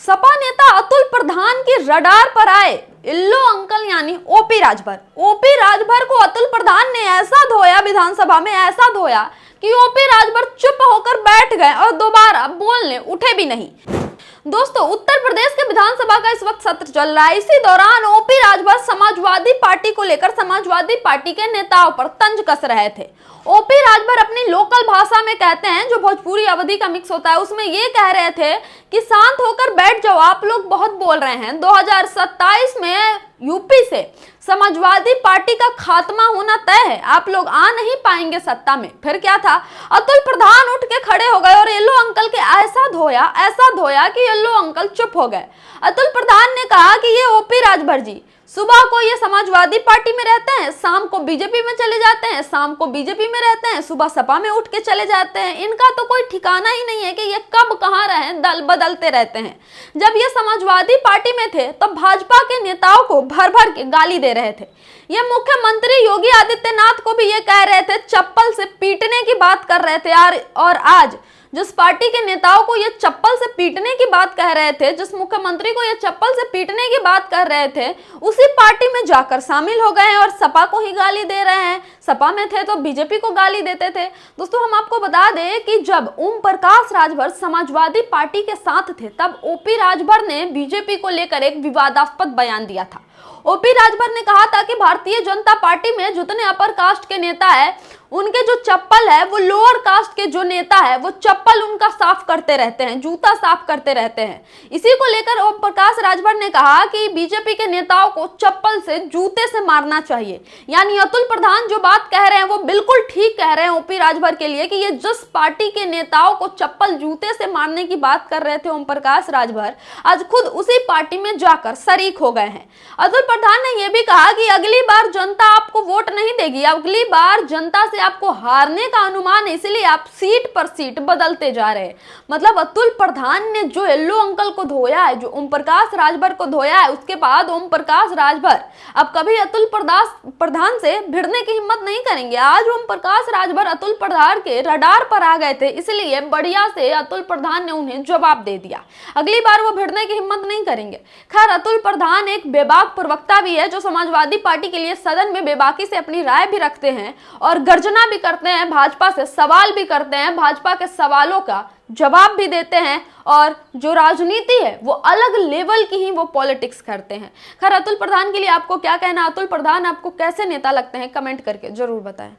सपा नेता अतुल प्रधान के रडार पर आए इल्लो अंकल यानी ओपी राजभर। ओपी राजभर को अतुल प्रधान ने ऐसा धोया, विधानसभा में ऐसा धोया कि ओपी राजभर चुप होकर बैठ गए और दोबारा बोलने उठे भी नहीं। दोस्तों, उत्तर प्रदेश के विधानसभा का इस वक्त सत्र चल रहा है। इसी दौरान ओपी राजभर समाजवादी पार्टी को लेकर समाजवादी पार्टी के नेताओं पर तंज कस रहे थे। ओपी राजभर अपनी लोकल भाषा में कहते हैं, जो भोजपुरी अवधि का मिक्स होता है, उसमें ये कह रहे थे कि शांत होकर बैठ जाओ, आप लोग बहुत बोल रहे हैं। 2027 में यूपी से समाजवादी पार्टी का खात्मा होना तय है, आप लोग आ नहीं पाएंगे सत्ता में। फिर क्या था, अतुल प्रधान उठ के खड़े हो गए और येल्लो अंकल के ऐसा धोया कि येल्लो अंकल चुप हो गए। अतुल प्रधान ने कहा कि ये ओपी राजभर जी सुबह को ये समाजवादी पार्टी में रहते हैं, शाम को बीजेपी में चले जाते हैं, शाम को बीजेपी में रहते हैं, सुबह सपा में उठ के चले जाते हैं। इनका तो कोई ठिकाना ही नहीं है कि ये कब कहाँ रहे, दल बदलते रहते हैं। जब ये समाजवादी पार्टी में थे तब भाजपा के नेताओं को भर भर के गाली दे रहे थे। ये मुख्यमंत्री योगी आदित्यनाथ को भी ये कह रहे थे, चप्पल से पीटने की बात कर रहे थे। और आज जिस पार्टी के नेताओं को ये चप्पल से पीटने की बात कह रहे थे, जिस मुख्यमंत्री को ये चप्पल से पीटने की बात कर रहे थे, उसी पार्टी में जाकर शामिल हो गए हैं और सपा को ही गाली दे रहे हैं। सपा में थे तो बीजेपी को गाली देते थे। दोस्तों, हम आपको बता दें कि जब ओम प्रकाश राजभर समाजवादी पार्टी के साथ थे, तब ओपी राजभर ने बीजेपी को लेकर एक विवादास्पद बयान दिया था। ओपी राजभर ने कहा था कि भारतीय जनता पार्टी में जितने अपर कास्ट के नेता है, उनके जो चप्पल है, वो लोअर कास्ट के जो नेता है वो चप्पल उनका साफ करते रहते हैं, जूता साफ करते रहते हैं। इसी को लेकर ओम प्रकाश राजभर ने कहा कि बीजेपी के नेताओं को चप्पल से, जूते से मारना चाहिए। यानी अतुल प्रधान जो बात कह रहे हैं वो बिल्कुल ठीक कह रहे हैं ओपी राजभर के लिए कि ये जिस पार्टी के नेताओं को चप्पल जूते से मारने की बात कर रहे थे ओम प्रकाश राजभर, आज खुद उसी पार्टी में जाकर शरीक हो गए हैं। अतुल प्रधान ने यह भी कहा कि अगली बार जनता आपको वोट नहीं देगी, अगली बार जनता से आपको हारने का अनुमान है, इसलिए आप सीट पर सीट बदलते जा रहे हैं। मतलब अतुल प्रधान ने जो येल्लो अंकल को धोया है, जो ओम प्रकाश राजभर को धोया है, उसके बाद ओम प्रकाश राजभर अब कभी अतुल प्रधान से भिड़ने की हिम्मत नहीं करेंगे। आज ओम प्रकाश राजभर अतुल प्रधान के रडार पर आ गए थे, इसलिए बढ़िया से अतुल प्रधान ने उन्हें जवाब दे दिया। अगली बार वो भिड़ने की हिम्मत नहीं करेंगे। खैर, अतुल प्रधान एक बेबाक प्रवक्ता भी है, जो समाजवादी पार्टी के लिए सदन में बेबाकी से अपनी राय भी रखते हैं और गर्जना भी करते हैं, भाजपा से सवाल भी करते हैं, भाजपा के सवालों का जवाब भी देते हैं और जो राजनीति है वो अलग लेवल की ही वो पॉलिटिक्स करते हैं। खैर, अतुल प्रधान के लिए आपको क्या कहना, अतुल प्रधान आपको कैसे नेता लगते हैं, कमेंट करके जरूर बताएं।